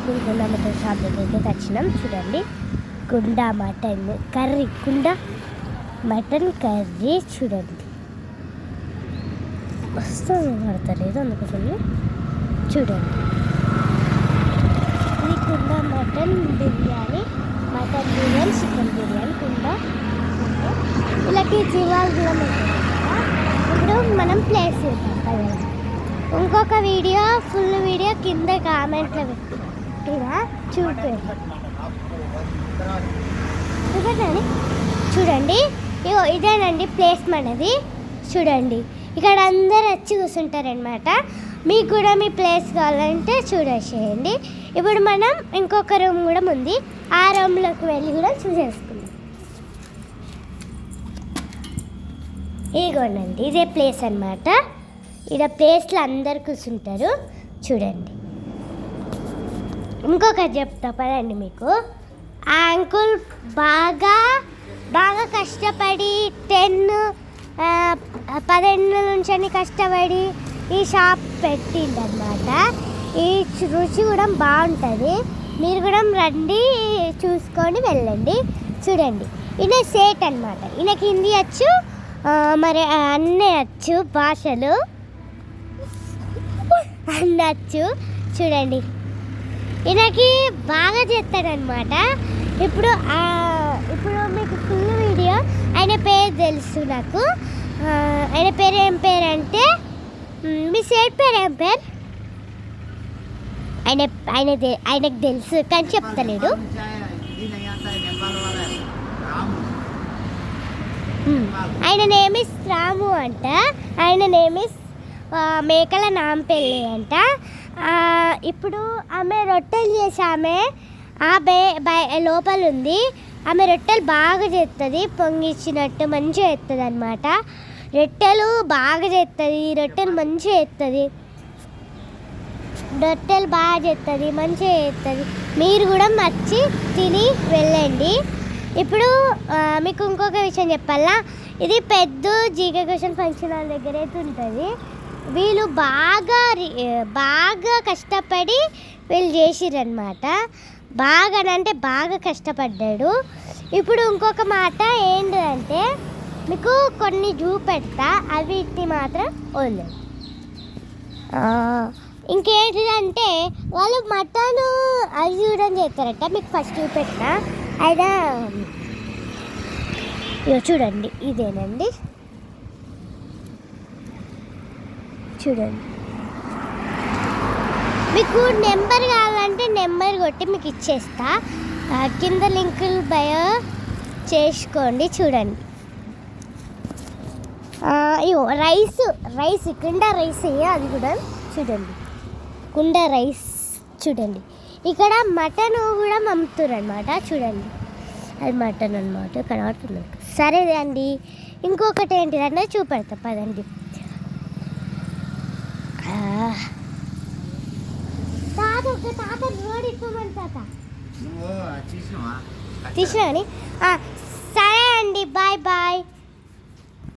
మేము కుండ mutton shop దగ్గరికి వచ్చినాం. చూడండి, కుండ మటన్ కర్రీ, కుండ మటన్ కర్రీ చూడండి. మస్తు పడతలేదు అందుకోసమే. చూడండి, ఇది కుండ mutton biryani, mutton biryani, chicken biryani, కుండ వీళ్ళకి జీవాలు కూడా ఉంటుంది. ఇప్పుడు మనం ప్లేస్ చేద్దాం కదా. ఇంకొక వీడియో ఫుల్ వీడియో కింద కామెంట్లో పెట్టినా చూడండి. చూడండి, ఇగో ఇదేనండి ప్లేస్ మనది. చూడండి, ఇక్కడ అందరు వచ్చి కూర్చుంటారనమాట. మీకు కూడా మీ ప్లేస్ కావాలంటే చూసేయండి. ఇప్పుడు మనం ఇంకొక రూమ్ కూడా ఉంది, ఆ రూమ్లోకి వెళ్ళి కూడా చూసేసుకుందాం. ఇదిగోండి, ఇదే ప్లేస్ అనమాట. ఇక్కడ ప్లేస్లో అందరు కూర్చుంటారు. చూడండి, ఇంకొకటి చెప్తా పదండి మీకు. ఆ అంకుల్ బాగా కష్టపడి 10 నుంచి కష్టపడి ఈ షాప్ పెట్టిండనమాట. ఈ రుచి కూడా బాగుంటుంది. మీరు కూడా రండి, చూసుకొని వెళ్ళండి. చూడండి, ఈయన సేట్ అనమాట. ఈయనకి హిందీ వచ్చు, మరి అన్నీ వచ్చు, భాషలు అన్నీ వచ్చు. చూడండి, ఈయనకి బాగా చేస్తాడనమాట. ఇప్పుడు మీకు ఫుల్ వీడియో ఆయన పేరు తెలుసు నాకు. ఆయన పేరు ఏం పేరు అంటే, మీ సేట్ పేరు ఏం పేరు? ఆయనకు తెలుసు కానీ చెప్తలేడు. ఆయన నేమిస్ రాము అంట. ఆయన నేమిస్ మేకల నాంపెల్లి అంట. ఇప్పుడు ఆమె రొట్టెలు చేసి ఆమె లోపల ఉంది. ఆమె రొట్టెలు బాగా చేస్తుంది, పొంగిచ్చినట్టు మంచిగా చేస్తుంది అనమాట. రొట్టెలు బాగా చేస్తుంది, రొట్టెలు మంచిగా చేస్తుంది, రొట్టెలు బాగా చేస్తుంది, మంచిగా చేస్తుంది. మీరు కూడా వచ్చి తిని వెళ్ళండి. ఇప్పుడు మీకు ఇంకొక విషయం చెప్పాలా, ఇది పెద్ద జీకే క్వశ్చన్ ఫంక్షన్ హాల్ దగ్గర అయితే ఉంటుంది. వీళ్ళు బాగా కష్టపడి వీళ్ళు చేసిరనమాట. బాగా కష్టపడ్డాడు. ఇప్పుడు ఇంకొక మాట ఏంటంటే, మీకు కొన్ని చూపెడతా, అవి మాత్రం వదిలేదు. ఇంకేంటిదంటే వాళ్ళు మటన్ అది చూడడం చేస్తారట. మీకు ఫస్ట్ చూపెట్టినా అయినా చూడండి, ఇదేనండి. చూడండి, మీకు నెంబర్ కావాలంటే నెంబర్ కొట్టి మీకు ఇచ్చేస్తా. కింద లింకులు బయో చేసుకోండి. చూడండి, అయ్యో రైస్ కుండ రైస్ అది కూడా చూడండి, కుండ రైస్ చూడండి. ఇక్కడ మటన్ కూడా అమ్ముతారు అనమాట. చూడండి, అది మటన్ అనమాట, కనబడుతుంది. సరే అండి, ఇంకొకటి ఏంటిదంటే చూపెడతా పదండి. తాత రోడ్ ఇప్పమని తాత తీసినా అని. సరే అండి, బాయ్.